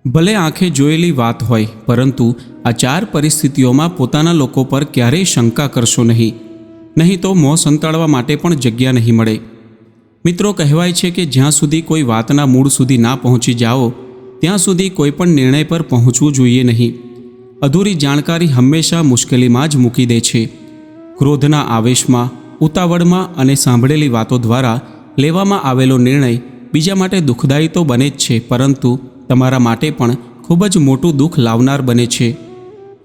ભલે આંખે જોયેલી વાત હોય, પરંતુ આ 4 પરિસ્થિતિઓમાં પોતાના લોકો પર ક્યારેય શંકા કરશો નહીં તો મોં સંતાડવા માટે પણ જગ્યા નહીં મળે। મિત્રો, કહેવાય છે કે જ્યાં સુધી કોઈ વાતના મૂળ સુધી ના પહોંચી જાઓ ત્યાં સુધી કોઈ પણ નિર્ણય પર પહોંચવું જોઈએ નહીં। અધૂરી જાણકારી હંમેશા મુશ્કેલીમાં જ મૂકી દે છે। ક્રોધના આવેશમાં, ઉતાવળમાં અને સાંભળેલી વાતો દ્વારા લેવામાં આવેલો નિર્ણય બીજા માટે દુઃખદાયી તો બને જ છે, પરંતુ તમારા માટે પણ ખૂબ જ મોટું દુઃખ લાવનાર બને છે।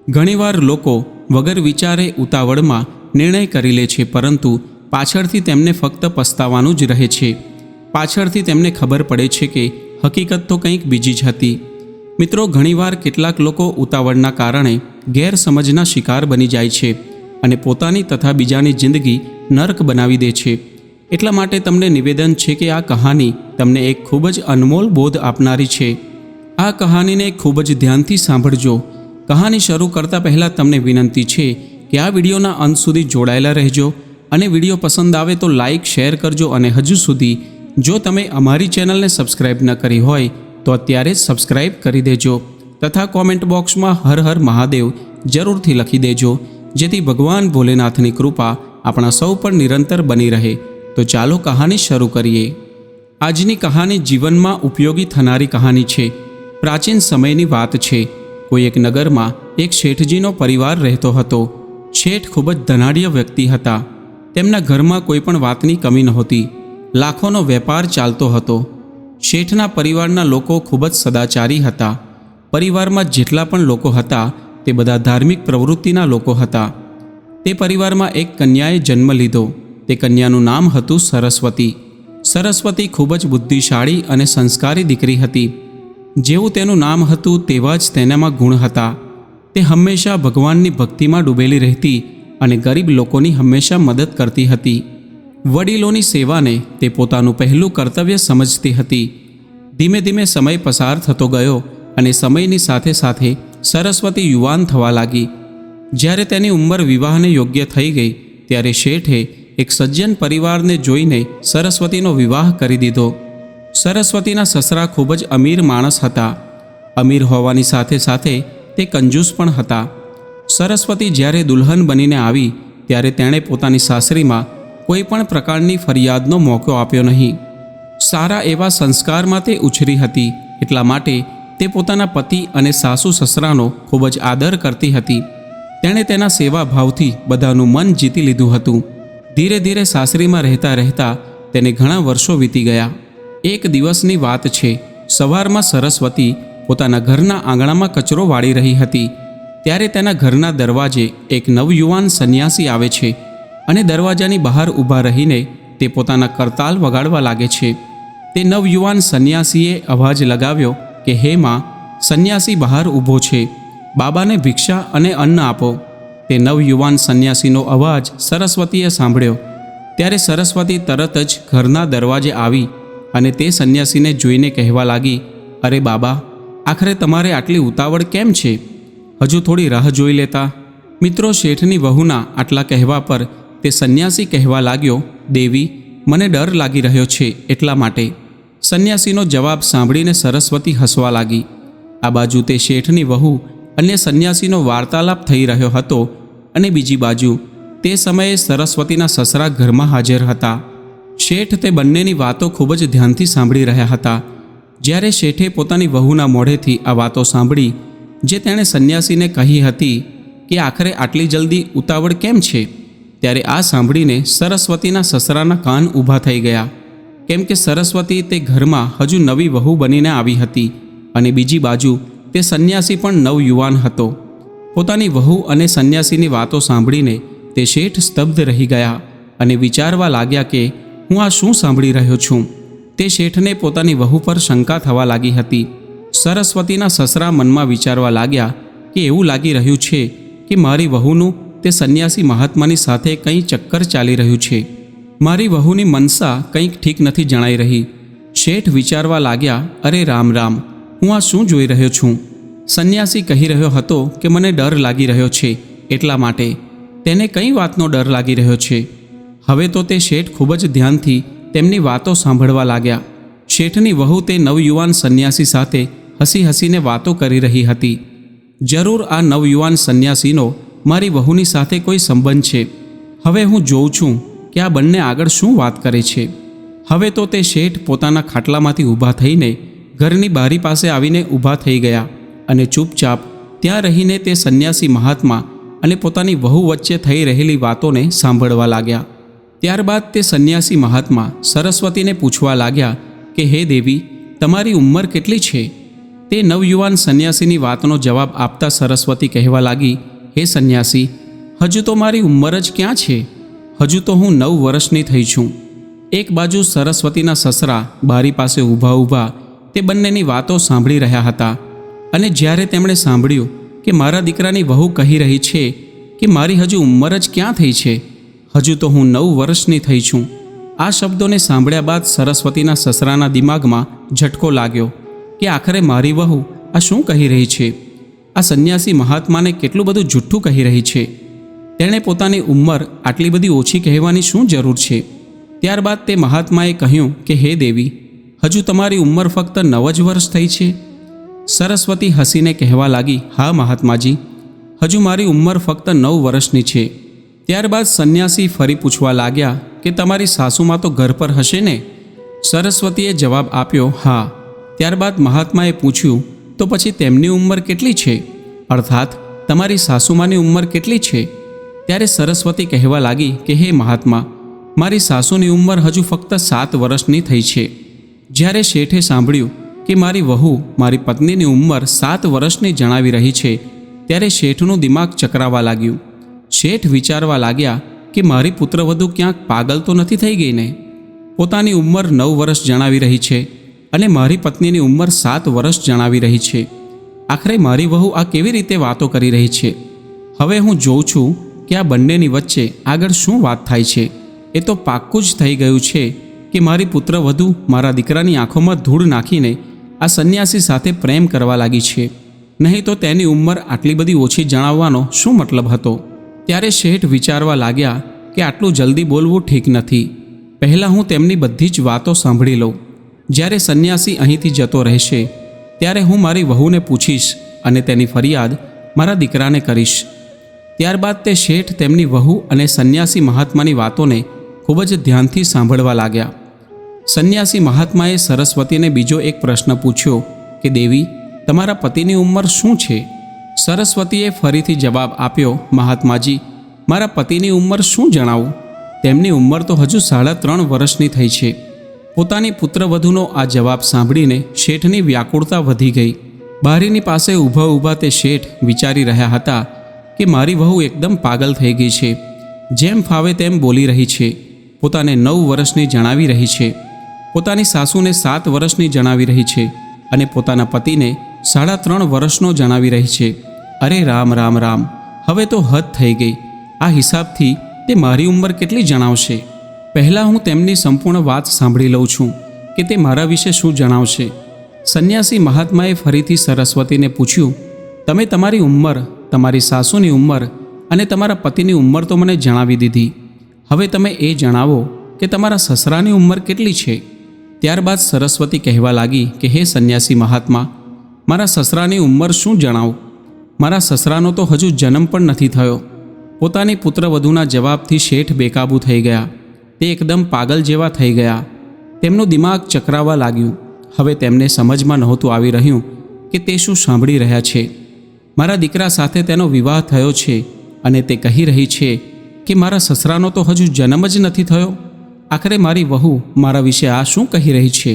ઘણીવાર લોકો વગર વિચારે ઉતાવળમાં નિર્ણય કરી લે છે, પરંતુ પાછળથી તેમને ફક્ત પસ્તાવાનું જ રહે છે। પાછળથી તેમને ખબર પડે છે કે હકીકત તો કંઈક બીજી જ હતી। મિત્રો, ઘણીવાર કેટલાક લોકો ઉતાવળના કારણે ગેરસમજના શિકાર બની જાય છે અને પોતાની તથા બીજાની જિંદગી નર્ક બનાવી દે છે। એટલા માટે તમને નિવેદન છે કે આ કહાની તમને એક ખૂબ જ અનમોલ બોધ આપનારી છે। આ કહાનીને ખૂબ જ ધ્યાનથી સાંભળજો। કહાની શરૂ કરતાં પહેલાં તમને વિનંતી છે કે આ વિડીયોના અંત સુધી જોડાયેલા રહેજો અને વિડીયો પસંદ આવે તો લાઇક, શેર કરજો અને હજુ સુધી જો તમે અમારી ચેનલને સબસ્ક્રાઇબ ન કરી હોય તો અત્યારે જ સબસ્ક્રાઇબ કરી દેજો તથા કોમેન્ટ બોક્સમાં હર હર મહાદેવ જરૂરથી લખી દેજો, જેથી ભગવાન ભોલેનાથની કૃપા આપણા સૌ પર નિરંતર બની રહે। તો ચાલો કહાની શરૂ કરીએ। આજની કહાની જીવનમાં ઉપયોગી થનારી કહાની છે। પ્રાચીન સમયની વાત છે। કોઈ એક નગરમાં એક શેઠજીનો પરિવાર રહેતો હતો। શેઠ ખૂબ જ ધનાઢ્ય વ્યક્તિ હતા। તેમના ઘરમાં કોઈ પણ વાતની કમી નહોતી। લાખોનો વેપાર ચાલતો હતો। શેઠના પરિવારના લોકો ખૂબ જ સદાચારી હતા। પરિવારમાં જેટલા પણ લોકો હતા તે બધા ધાર્મિક પ્રવૃત્તિના લોકો હતા। તે પરિવારમાં એક કન્યાએ જન્મ લીધો। તે કન્યાનું નામ હતું સરસ્વતી। સરસ્વતી ખૂબ જ બુદ્ધિશાળી અને સંસ્કારી દીકરી હતી। જેવું તેનું નામ હતું તેવા જ તેનામાં ગુણ હતા। તે હંમેશા ભગવાનની ભક્તિમાં ડૂબેલી રહેતી અને ગરીબ લોકોની હંમેશા મદદ કરતી હતી। વડીલોની સેવાને તે પોતાનું પહેલું કર્તવ્ય સમજતી હતી। ધીમે ધીમે સમય પસાર થતો ગયો અને સમયની સાથે સાથે સરસ્વતી યુવાન થવા લાગી। જ્યારે તેની ઉંમર વિવાહને યોગ્ય થઈ ગઈ ત્યારે શેઠે એક સજ્જન પરિવારને જોઈને સરસ્વતીનો વિવાહ કરી દીધો। સરસ્વતીના સસરા ખૂબ જ અમીર માણસ હતા। અમીર હોવાની સાથે સાથે તે કંજૂસ પણ હતા। સરસ્વતી જ્યારે દુલ્હન બનીને આવી ત્યારે તેણે પોતાની સાસરીમાં કોઈ પણ પ્રકારની ફરિયાદનો મોકો આપ્યો નહીં। સારા એવા સંસ્કારમાં તે ઉછરી હતી, એટલા માટે તે પોતાના પતિ અને સાસુ સસરાનો ખૂબ જ આદર કરતી હતી। તેણે તેના સેવા ભાવથી બધાનું મન જીતી લીધું હતું। ધીરે ધીરે સાસરીમાં રહેતા રહેતા તેને ઘણા વર્ષો વીતી ગયા। એક દિવસની વાત છે। સવારમાં સરસ્વતી પોતાના ઘરના આંગણામાં કચરો વાળી રહી હતી ત્યારે તેના ઘરના દરવાજે એક નવયુવાન સંન્યાસી આવે છે અને દરવાજાની બહાર ઊભા રહીને તે પોતાના કરતાલ વગાડવા લાગે છે। તે નવયુવાન સંન્યાસીએ અવાજ લગાવ્યો કે હે માં, સંન્યાસી બહાર ઊભો છે, બાબાને ભિક્ષા અને અન્ન આપો। તે નવયુવાન સંન્યાસીનો અવાજ સરસ્વતીએ સાંભળ્યો ત્યારે સરસ્વતી તરત જ ઘરના દરવાજે આવી અને તે સંન્યાસીને જોઈને કહેવા લાગી, અરે બાબા, આખરે તમારે આટલી ઉતાવળ કેમ છે? હજુ થોડી રાહ જોઈ લેતા। મિત્રો, શેઠની વહુના આટલા કહેવા પર તે સંન્યાસી કહેવા લાગ્યો, દેવી, મને ડર લાગી રહ્યો છે એટલા માટે। સંન્યાસીનો જવાબ સાંભળીને સરસ્વતી હસવા લાગી। આ બાજુ તે શેઠની વહુ અને સંન્યાસીનો વાર્તાલાપ થઈ રહ્યો હતો અને બીજી બાજુ તે સમયે સરસ્વતીના સસરા ઘરમાં હાજર હતા। શેઠ તે બંનેની વાતો ખૂબ જ ધ્યાનથી સાંભળી રહ્યા હતા। જ્યારે શેઠે પોતાની વહુના મોઢેથી આ વાતો સાંભળી જે તેણે સંન્યાસીને કહી હતી કે આખરે આટલી જલ્દી ઉતાવળ કેમ છે, ત્યારે આ સાંભળીને સરસ્વતીના સસરાના કાન ઊભા થઈ ગયા, કેમ કે સરસ્વતી તે ઘરમાં હજુ નવી વહુ બનીને આવી હતી અને બીજી બાજુ તે સંન્યાસી પણ નવયુવાન હતો। પોતાની વહુ અને સંન્યાસીની વાતો સાંભળીને તે શેઠ સ્તબ્ધ રહી ગયા અને વિચારવા લાગ્યા કે હું આ શું સાંભળી રહ્યો છું। તે શેઠને પોતાની વહુ પર શંકા થવા લાગી હતી। સરસ્વતીના સસરા મનમાં વિચારવા લાગ્યા કે એવું લાગી રહ્યું છે કે મારી વહુનું તે સંન્યાસી મહાત્માની સાથે કંઈ ચક્કર ચાલી રહ્યું છે। મારી વહુની મનસા કંઈક ઠીક નથી જણાઈ રહી। શેઠ વિચારવા લાગ્યા, અરે રામ રામ, હું આ શું જોઈ રહ્યો છું? સંન્યાસી કહી રહ્યો હતો કે મને ડર લાગી રહ્યો છે એટલા માટે। તેને કઈ વાતનો ડર લાગી રહ્યો છે? હવે તો તે શેઠ ખૂબ જ ધ્યાનથી તેમની વાતો સાંભળવા લાગ્યા। શેઠની વહુ તે નવયુવાન સંન્યાસી સાથે હસી હસીને વાતો કરી રહી હતી. જરૂર આ નવયુવાન સંન્યાસીનો મારી વહુની સાથે કોઈ સંબંધ છે. હવે હું જોઉં છું કે આ બંને આગળ શું વાત કરે છે. હવે તો તે શેઠ પોતાના ખાટલામાંથી ઊભા થઈને ઘરની બારી પાસે આવીને ઊભા થઈ ગયા અને ચૂપચાપ ત્યાં રહીને તે સંન્યાસી મહાત્મા અને પોતાની વહુ વચ્ચે થઈ રહેલી વાતોને સાંભળવા લાગ્યા. ત્યારબાદ તે સંન્યાસી મહાત્મા સરસ્વતીને પૂછવા લાગ્યા કે હે દેવી, તમારી ઉંમર કેટલી છે? તે નવયુવાન સંન્યાસીની વાતનો જવાબ આપતા સરસ્વતી કહેવા લાગી, હે સંન્યાસી, હજુ તો મારી ઉંમર જ ક્યાં છે? હજુ તો હું 9 વર્ષની થઈ છું. એક બાજુ સરસ્વતીના સસરા બારી પાસે ઊભા ઊભા તે બંનેની વાતો સાંભળી રહ્યા હતા અને જ્યારે તેમણે સાંભળ્યું કે મારા દીકરાની વહુ કહી રહી છે કે મારી હજુ ઉંમર જ ક્યાં થઈ છે, હજુ તો હું 9 વર્ષની થઈ છું. આ શબ્દોને સાંભળ્યા બાદ સરસ્વતીના સસરાના દિમાગમાં ઝટકો લાગ્યો કે આખરે મારી વહુ આ શું કહી રહી છે? આ સંન્યાસી મહાત્માને કેટલું બધું જુઠ્ઠું કહી રહી છે. તેણે પોતાની ઉંમર આટલી બધી ઓછી કહેવાની શું જરૂર છે? ત્યારબાદ તે મહાત્માએ કહ્યું કે હે દેવી, હજુ તમારી ઉંમર ફક્ત 9 જ વર્ષ થઈ છે. સરસ્વતી હસીને કહેવા લાગી, હા મહાત્માજી, હજુ મારી ઉંમર ફક્ત 9 વર્ષની છે. ત્યારબાદ સંન્યાસી ફરી પૂછવા લાગ્યા કે તમારી સાસુમાં તો ઘર પર હશે ને? સરસ્વતીએ જવાબ આપ્યો, હા. ત્યારબાદ મહાત્માએ પૂછ્યું, તો પછી તેમની ઉંમર કેટલી છે? અર્થાત તમારી સાસુમાની ઉંમર કેટલી છે? ત્યારે સરસ્વતી કહેવા લાગી કે હે મહાત્મા, મારી સાસુની ઉંમર હજુ ફક્ત 7 વર્ષની થઈ છે. જ્યારે શેઠે સાંભળ્યું કે મારી વહુ મારી પત્નીની ઉંમર 7 વર્ષની જણાવી રહી છે ત્યારે શેઠનું દિમાગ ચકરાવા લાગ્યું. શેઠ વિચારવા લાગ્યા કે મારી પુત્રવધુ ક્યાંક પાગલ તો નથી થઈ ગઈ ને? પોતાની ઉંમર 9 વર્ષ જણાવી રહી છે અને મારી પત્નીની ઉંમર 7 વર્ષ જણાવી રહી છે. આખરે મારી વહુ આ કેવી રીતે વાતો કરી રહી છે? હવે હું જોઉં છું કે આ બંનેની વચ્ચે આગળ શું વાત થાય છે. એ તો પાક્કું જ થઈ ગયું છે કે મારી પુત્રવધુ મારા દીકરાની આંખોમાં ધૂળ નાખીને આ સંન્યાસી સાથે પ્રેમ કરવા લાગી છે. નહીં તો તેની ઉંમર આટલી બધી ઓછી જણાવવાનો શું મતલબ હતો? ત્યારે શેઠ વિચારવા લાગ્યા કે આટલું જલ્દી બોલવું ઠીક નથી. પહેલાં હું તેમની બધી જ વાતો સાંભળી લઉં. જ્યારે સંન્યાસી અહીંથી જતો રહેશે ત્યારે હું મારી વહુને પૂછીશ અને તેની ફરિયાદ મારા દીકરાને કરીશ. ત્યારબાદ તે શેઠ તેમની વહુ અને સંન્યાસી મહાત્માની વાતોને ખૂબ જ ધ્યાનથી સાંભળવા લાગ્યા. સંન્યાસી મહાત્માએ સરસ્વતીને બીજો એક પ્રશ્ન પૂછ્યો કે દેવી, તમારા પતિની ઉંમર શું છે? સરસ્વતીએ ફરીથી જવાબ આપ્યો, મહાત્માજી, મારા પતિની ઉંમર શું જણાવું? તેમની ઉંમર તો હજુ 3.5 વર્ષની થઈ છે. પોતાની પુત્રવધુનો આ જવાબ સાંભળીને શેઠની વ્યાકુળતા વધી ગઈ. બારીની પાસે ઊભા ઊભા તે શેઠ વિચારી રહ્યા હતા કે મારી વહુ એકદમ પાગલ થઈ ગઈ છે. જેમ ફાવે તેમ બોલી રહી છે. પોતાને 9 વર્ષની જણાવી રહી છે. પોતાની સાસુને 7 વર્ષની જણાવી રહી છે અને પોતાના પતિને 3.5 વર્ષનો જણાવી રહી છે. અરે રામ રામ રામ, હવે તો હદ થઈ ગઈ. આ હિસાબથી તે મારી ઉંમર કેટલી જણાવશે? પહેલાં હું તેમની સંપૂર્ણ વાત સાંભળી લઉં છું કે તે મારા વિશે શું જણાવશે. સંન્યાસી મહાત્માએ ફરીથી સરસ્વતીને પૂછ્યું, તમે તમારી ઉંમર, તમારી સાસુની ઉંમર અને તમારા પતિની ઉંમર તો મને જણાવી દીધી. હવે તમે એ જણાવો કે તમારા સસરાની ઉંમર કેટલી છે? ત્યારબાદ સરસ્વતી કહેવા લાગી કે હે સંન્યાસી મહાત્મા, મારા સસરાની ઉંમર શું જણાવું? મારા સસરાનો તો હજુ જન્મ પણ નથી થયો. પોતાની પુત્રવધુના જવાબથી શેઠ બેકાબૂ થઈ ગયા. તે એકદમ પાગલ જેવા થઈ ગયા. તેમનું દિમાગ ચકરાવા લાગ્યું. હવે તેમને સમજમાં નહોતું આવી રહ્યું કે તે શું સાંભળી રહ્યા છે. મારા દીકરા સાથે તેનો વિવાહ થયો છે અને તે કહી રહી છે કે મારા સસરાનો તો હજુ જન્મ જ નથી થયો. આખરે મારી વહુ મારા વિશે આ શું કહી રહી છે?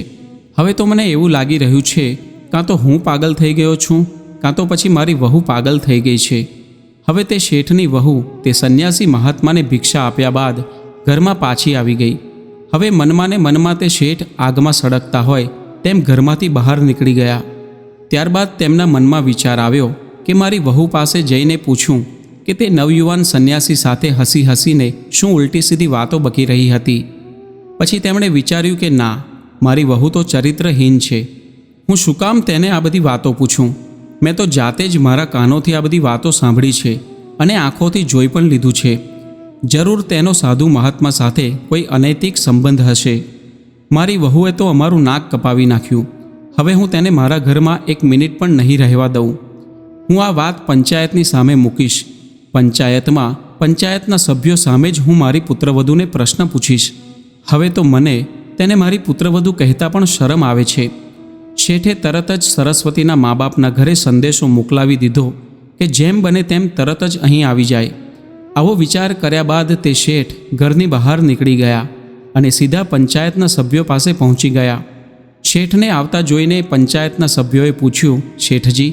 હવે તો મને એવું લાગી રહ્યું છે કાં તો હું પાગલ થઈ ગયો છું, કાં તો પછી મારી વહુ પાગલ થઈ ગઈ છે. હવે તે શેઠની વહુ તે સંન્યાસી મહાત્માને ભિક્ષા આપ્યા બાદ ઘરમાં પાછી આવી ગઈ. હવે મનમાં ને મનમાં તે શેઠ આગમાં સળગતા હોય તેમ ઘરમાંથી બહાર નીકળી ગયા. ત્યારબાદ તેમના મનમાં વિચાર આવ્યો કે મારી વહુ પાસે જઈને પૂછું કે તે નવયુવાન સંન્યાસી સાથે હસી હસીને શું ઉલટી સીધી વાતો બકી રહી હતી. પછી તેમણે વિચાર્યું કે ના, મારી વહુ તો ચરિત્રહીન છે. હું શું કામ તેને આ બધી વાતો પૂછું? મેં તો જાતે જ મારા કાનોથી આ બધી વાતો સાંભળી છે અને આંખોથી જોઈ પણ લીધું છે. જરૂર તેનો સાધુ મહાત્મા સાથે કોઈ અનૈતિક સંબંધ હશે. મારી વહુએ તો અમારું નાક કપાવી નાખ્યું. હવે હું તેને મારા ઘરમાં 1 મિનિટ પણ નહીં રહેવા દઉં. હું આ વાત પંચાયતની સામે મૂકીશ. પંચાયતમાં પંચાયતના સભ્યો સામે જ હું મારી પુત્રવધૂને પ્રશ્ન પૂછીશ. હવે તો મને તેને મારી પુત્રવધૂ કહેતા પણ શરમ આવે છે. શેઠે તરત જ સરસ્વતીના મા બાપના ઘરે સંદેશો મોકલાવી દીધો કે જેમ બને તેમ તરત જ અહીં આવી જાય. આવો વિચાર કર્યા બાદ તે શેઠ ઘરની બહાર નીકળી ગયા અને સીધા પંચાયતના સભ્યો પાસે પહોંચી ગયા. શેઠને આવતા જોઈને પંચાયતના સભ્યોએ પૂછ્યું, શેઠજી,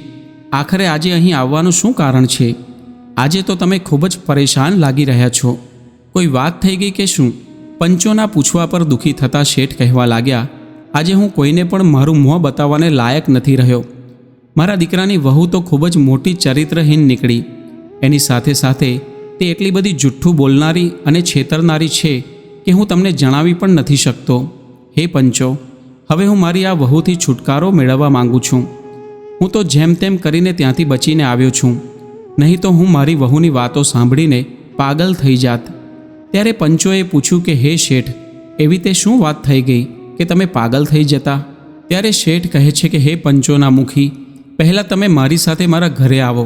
આખરે આજે અહીં આવવાનું શું કારણ છે? આજે તો તમે ખૂબ જ પરેશાન લાગી રહ્યા છો. કોઈ વાત થઈ ગઈ કે શું? પંચોના પૂછવા પર દુઃખી થતા શેઠ કહેવા લાગ્યા, આજે હું કોઈને પણ મારું મોં બતાવવાને લાયક નથી રહ્યો. મારા દીકરાની વહુ તો ખૂબ જ મોટી ચરિત્રહીન નીકળી. એની સાથે સાથે તે એટલી બધી જુઠ્ઠું બોલનારી અને છેતરનારી છે કે હું તમને જણાવી પણ નથી શકતો. હે પંચો, હવે હું મારી આ વહુથી છુટકારો મેળવવા માંગુ છું. હું તો જેમ તેમ કરીને ત્યાંથી બચીને આવ્યો છું, નહીં તો હું મારી વહુની વાતો સાંભળીને પાગલ થઈ જાત. ત્યારે પંચોએ પૂછ્યું કે હે શેઠ, એવી તે શું વાત થઈ ગઈ કે તમે પાગલ થઈ જતા? ત્યારે શેઠ કહે છે કે હે પંચોના મુખી, પહેલાં તમે મારી સાથે મારા ઘરે આવો.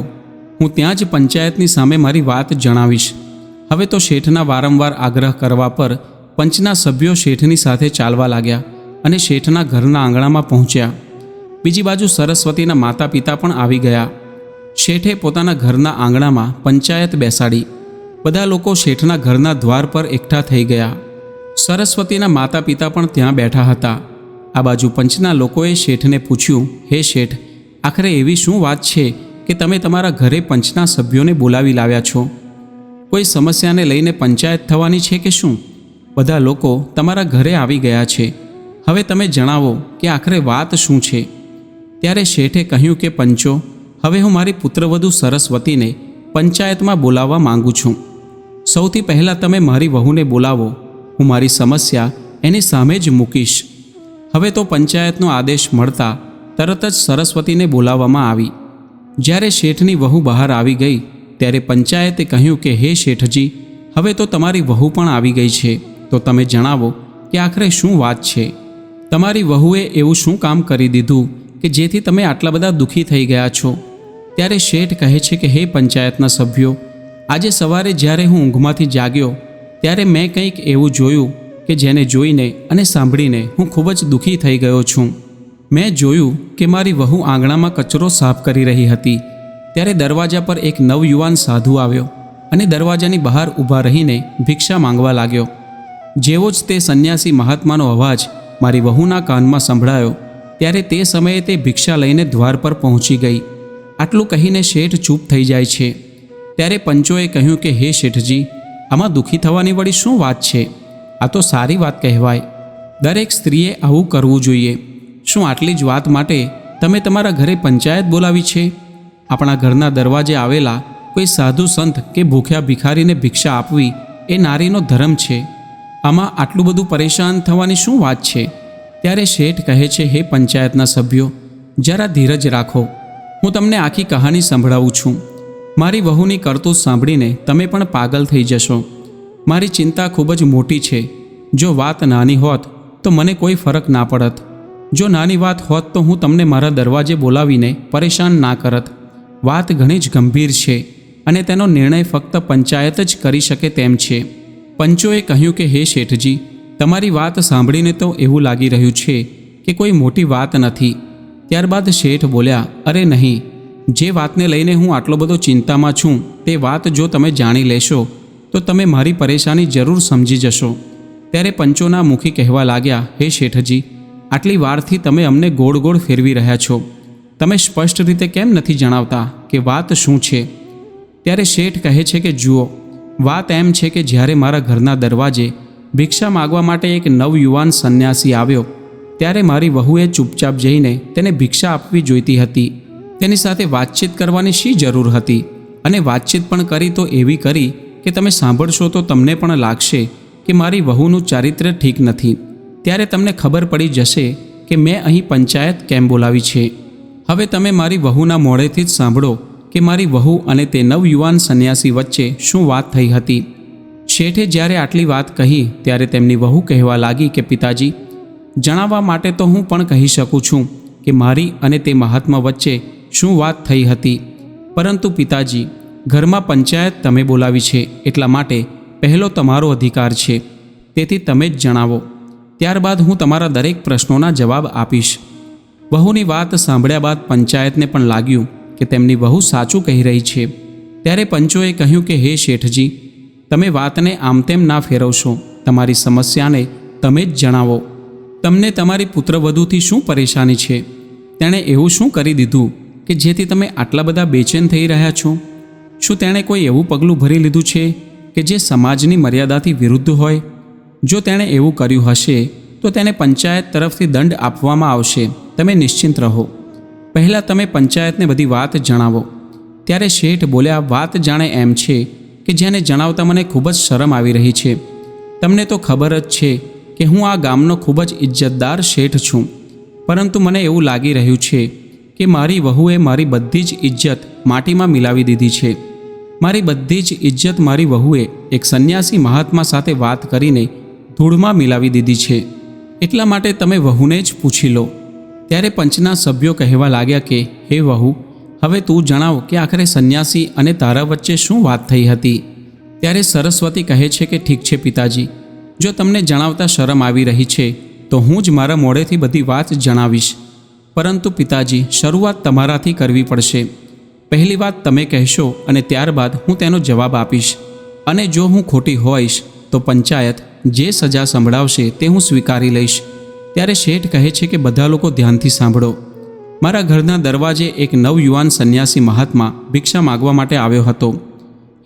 હું ત્યાં જ પંચાયતની સામે મારી વાત જણાવીશ. હવે તો શેઠના વારંવાર આગ્રહ કરવા પર પંચના સભ્યો શેઠની સાથે ચાલવા લાગ્યા અને શેઠના ઘરના આંગણામાં પહોંચ્યા. બીજી બાજુ સરસ્વતીના માતા પિતા પણ આવી ગયા. શેઠે પોતાના ઘરના આંગણામાં પંચાયત બેસાડી. બધા લોકો શેઠના ઘરના દ્વાર પર એકઠા થઈ ગયા. સરસ્વતીના માતા પિતા પણ ત્યાં બેઠા હતા. આ બાજુ પંચના લોકોએ શેઠને પૂછ્યું, હે શેઠ, આખરે એવી શું વાત છે કે તમે તમારા ઘરે પંચના સભ્યોને બોલાવી લાવ્યા છો? કોઈ સમસ્યાને લઈને પંચાયત થવાની છે કે શું? બધા લોકો તમારા ઘરે આવી ગયા છે. હવે તમે જણાવો કે આખરે વાત શું છે? ત્યારે શેઠે કહ્યું કે પંચો, હવે હું મારી પુત્રવધુ સરસ્વતીને પંચાયતમાં બોલાવવા માંગુ છું. સૌથી પહેલાં તમે મારી વહુને બોલાવો. હું મારી સમસ્યા એની સામે જ મૂકીશ. હવે તો પંચાયતનો આદેશ મળતા તરત જ સરસ્વતીને બોલાવવામાં આવી. જ્યારે શેઠની વહુ બહાર આવી ગઈ ત્યારે પંચાયતે કહ્યું કે હે શેઠજી, હવે તો તમારી વહુ પણ આવી ગઈ છે, તો તમે જણાવો કે આખરે શું વાત છે? તમારી વહુએ એવું શું કામ કરી દીધું કે જેથી તમે આટલા બધા દુઃખી થઈ ગયા છો? ત્યારે શેઠ કહે છે કે હે પંચાયતના સભ્યો, આજે સવારે જ્યારે હું ઊંઘમાંથી જાગ્યો ત્યારે મેં કંઈક એવું જોયું કે જેને જોઈને અને સાંભળીને હું ખૂબ જ દુઃખી થઈ ગયો છું. મેં જોયું કે મારી વહુ આંગણામાં કચરો સાફ કરી રહી હતી. ત્યારે દરવાજા પર એક નવયુવાન સાધુ આવ્યો અને દરવાજાની બહાર ઊભા રહીને ભિક્ષા માંગવા લાગ્યો. જેવો જ તે સંન્યાસી મહાત્માનો અવાજ મારી વહુના કાનમાં સંભળાયો ત્યારે તે સમયે તે ભિક્ષા લઈને દ્વાર પર પહોંચી ગઈ. આટલું કહીને શેઠ ચૂપ થઈ જાય છે. ત્યારે પંચોએ કહ્યું કે હે શેઠજી, આમાં દુઃખી થવાની વળી શું વાત છે? આ તો સારી વાત કહેવાય. દરેક સ્ત્રીએ આવું કરવું જોઈએ. શું આટલી જ વાત માટે તમે તમારા ઘરે પંચાયત બોલાવી છે? આપણા ઘરના દરવાજે આવેલા કોઈ સાધુ સંત કે ભૂખ્યા ભિખારીને ભિક્ષા આપવી એ નારીનો ધર્મ છે. આમાં આટલું બધું પરેશાન થવાની શું વાત છે? ત્યારે શેઠ કહે છે, હે પંચાયતના સભ્યો, જરા ધીરજ રાખો. હું તમને આખી કહાની સંભળાવું છું. મારી વહુની કરતૂત સાંભળીને તમે પણ પાગલ થઈ જશો. મારી ચિંતા ખૂબ જ મોટી છે. જો વાત નાની હોત તો મને કોઈ ફરક ના પડત. જો નાની વાત હોત તો હું તમને મારા દરવાજે બોલાવીને પરેશાન ના કરત. વાત ઘણી જ ગંભીર છે અને તેનો નિર્ણય ફક્ત પંચાયત જ કરી શકે તેમ છે. પંચોએ કહ્યું કે હે શેઠજી, તમારી વાત સાંભળીને તો એવું લાગી રહ્યું છે કે કોઈ મોટી વાત નથી. ત્યારબાદ શેઠ બોલ્યા, અરે નહીં, જે વાતને લઈને હું આટલો બધો ચિંતામાં છું તે વાત જો તમે જાણી લેશો તો તમે મારી પરેશાની જરૂર સમજી જશો. ત્યારે પંચોના મુખી કહેવા લાગ્યા, હે શેઠજી, આટલી વારથી તમે અમને ગોળ ગોળ ફેરવી રહ્યા છો. તમે સ્પષ્ટ રીતે કેમ નથી જણાવતા કે વાત શું છે? ત્યારે શેઠ કહે છે કે જુઓ, વાત એમ છે કે જ્યારે મારા ઘરના દરવાજે ભિક્ષા માગવા માટે એક નવયુવાન સંન્યાસી આવ્યો ત્યારે મારી વહુએ ચૂપચાપ જઈને તેને ભિક્ષા આપવી જોઈતી હતી. તેની સાથે વાતચીત કરવાની શી જરૂર હતી? અને વાતચીત પણ કરી તો એવી કરી કે તમે સાંભળશો તો તમને પણ લાગશે કે મારી વહુનું ચારિત્ર્ય ઠીક નથી. ત્યારે તમને ખબર પડી જશે કે મેં અહીં પંચાયત કેમ બોલાવી છે. હવે તમે મારી વહુના મોઢેથી જ સાંભળો કે મારી વહુ અને તે નવયુવાન સંન્યાસી વચ્ચે શું વાત થઈ હતી. શેઠે જ્યારે આટલી વાત કહી ત્યારે તેમની વહુ કહેવા લાગી કે પિતાજી, જણાવવા માટે તો હું પણ કહી શકું છું, કે મારી અને તે મહાત્મા વચ્ચે શું વાત થઈ હતી, પરંતુ પિતાજી, ઘરમાં પંચાયત તમે બોલાવી છે, એટલા માટે પહેલો તમારો અધિકાર છે, તેથી તમે જ જણાવો. ત્યારબાદ હું તમારા દરેક પ્રશ્નોના જવાબ આપીશ. વહુની વાત સાંભળ્યા બાદ પંચાયતને પણ લાગ્યું કે તેમની વહુ સાચું કહી રહી છે. ત્યારે પંચોએ કહ્યું કે હે શેઠજી, તમે વાતને આમ તેમ ના ફેરવશો. તમારી સમસ્યાને તમે જ જણાવો. તમને તમારી પુત્રવધૂથી શું પરેશાની છે? તેણે એવું શું કરી દીધું કે જેથી તમે આટલા બધા બેચેન થઈ રહ્યા છો? શું તેણે કોઈ એવું પગલું ભરી લીધું છે કે જે સમાજની મર્યાદાથી વિરુદ્ધ હોય? જો તેણે એવું કર્યું હશે તો તેને પંચાયત તરફથી દંડ આપવામાં આવશે. તમે નિશ્ચિંત રહો. પહેલાં તમે પંચાયતને બધી વાત જણાવો. ત્યારે શેઠ બોલ્યા, વાત જાણે એમ છે કે જેને જણાવતા મને ખૂબ જ શરમ આવી રહી છે. તમને તો ખબર જ છે કે હું આ ગામનો ખૂબ જ ઇજ્જતદાર શેઠ છું, પરંતુ મને એવું લાગી રહ્યું છે કે મારી વહુએ મારી બધી જ ઇજ્જત માટીમાં મિલાવી દીધી છે. મારી બધી જ ઇજ્જત મારી વહુએ એક સંન્યાસી મહાત્મા સાથે વાત કરીને ધૂળમાં મિલાવી દીધી છે. એટલા માટે તમે વહુને જ પૂછી લો. ત્યારે પંચના સભ્યો કહેવા લાગ્યા કે હે વહુ, હવે તું જણાવ કે આખરે સંન્યાસી અને તારા વચ્ચે શું વાત થઈ હતી. ત્યારે સરસ્વતી કહે છે કે ઠીક છે પિતાજી, જો તમને જણાવતા શરમ આવી રહી છે તો હું જ મારા મોઢેથી બધી વાત જણાવીશ. પરંતુ પિતાજી, શરૂઆત તમારાથી કરવી પડશે. પહેલી વાત તમે કહેશો અને ત્યારબાદ હું તેનો જવાબ આપીશ, અને જો હું ખોટી હોઈશ તો પંચાયત જે સજા સંભળાવશે તે હું સ્વીકારી લઈશ. ત્યારે શેઠ કહે છે કે બધા લોકો ધ્યાનથી સાંભળો. મારા ઘરના દરવાજે એક નવયુવાન સંન્યાસી મહાત્મા ભિક્ષા માગવા માટે આવ્યો હતો.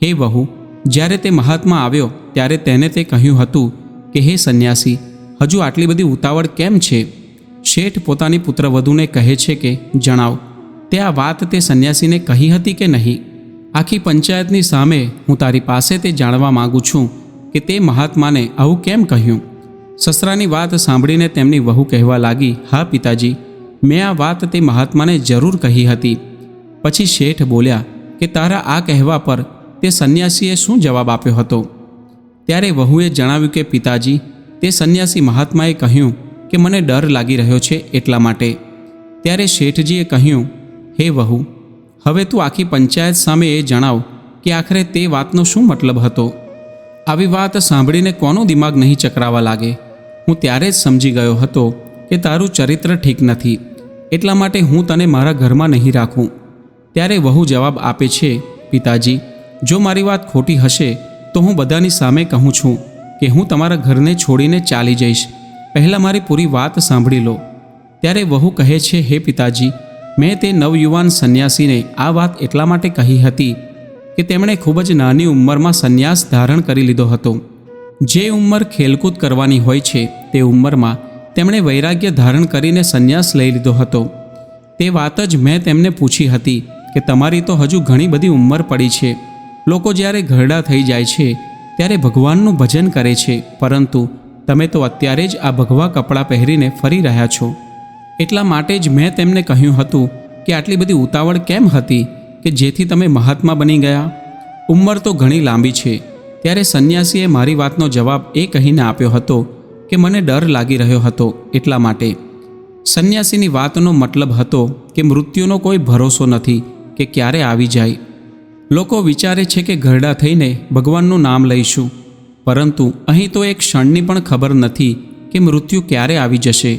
હે વહુ, જ્યારે તે મહાત્મા આવ્યો ત્યારે તેને તે કહ્યું હતું કે હે સંન્યાસી, હજુ આટલી બધી ઉતાવળ કેમ છે? શેઠ પોતાની પુત્રવધૂને કહે છે કે જણાવ, તે આ વાત તે સંન્યાસીને કહી હતી કે નહીં? આખી પંચાયતની સામે હું તારી પાસે તે જાણવા માગું છું કે તે મહાત્માને આવું કેમ કહ્યું. સસરાની વાત સાંભળીને તેમની વહુ કહેવા લાગી, હા પિતાજી, મેં આ વાત તે મહાત્માને જરૂર કહી હતી. પછી શેઠ બોલ્યા કે તારા આ કહેવા પર તે સંન્યાસીએ શું જવાબ આપ્યો હતો? ત્યારે વહુએ જણાવ્યું કે પિતાજી, તે સંન્યાસી મહાત્માએ કહ્યું કે મને ડર લાગી રહ્યો છે એટલા માટે. ત્યારે શેઠજીએ કહ્યું, હે વહુ, હવે તું આખી પંચાયત સામે એ જણાવ કે આખરે તે વાતનો શું મતલબ હતો. આવી વાત સાંભળીને કોનું દિમાગ નહીં ચકરાવા લાગે. હું ત્યારે જ સમજી ગયો હતો કે તારું ચરિત્ર ઠીક નથી, એટલા માટે હું તને મારા ઘરમાં નહીં રાખું. ત્યારે વહુ જવાબ આપે છે, પિતાજી, જો મારી વાત ખોટી હશે તો હું બધાની સામે કહું છું કે હું તમારા ઘરને છોડીને ચાલી જઈશ. પહેલાં મારી પૂરી વાત સાંભળી લો. ત્યારે વહુ કહે છે, હે પિતાજી, મેં તે નવયુવાન સંન્યાસીને આ વાત એટલા માટે કહી હતી કે તેમણે ખૂબ જ નાની ઉંમરમાં સંન્યાસ ધારણ કરી લીધો હતો. જે ઉંમર ખેલકૂદ કરવાની હોય છે તે ઉંમરમાં તેમણે વૈરાગ્ય ધારણ કરીને સંન્યાસ લઈ લીધો હતો. તે વાત જ મેં તેમને પૂછી હતી કે તમારી તો હજુ ઘણી બધી ઉંમર પડી છે. લોકો જ્યારે ઘરડા થઈ જાય છે ત્યારે ભગવાનનું ભજન કરે છે, પરંતુ તમે તો અત્યારે જ આ ભગવા કપડાં પહેરીને ફરી રહ્યા છો. એટલા માટે જ મેં તેમને કહ્યું હતું કે આટલી બધી ઉતાવળ કેમ હતી કે જેથી તમે મહાત્મા બની ગયા. ઉંમર તો ઘણી લાંબી છે. ત્યારે સંન્યાસીએ મારી વાતનો જવાબ એ કહીને આપ્યો હતો કે મને ડર લાગી રહ્યો હતો એટલા માટે. સંન્યાસીની વાતનો મતલબ હતો કે મૃત્યુનો કોઈ ભરોસો નથી કે ક્યારે આવી જાય. લોકો વિચારે છે કે ઘરડા થઈને ભગવાનનું નામ લઈશું, પરંતુ અહીં તો એક ક્ષણની પણ ખબર નથી કે મૃત્યુ ક્યારે આવી જશે.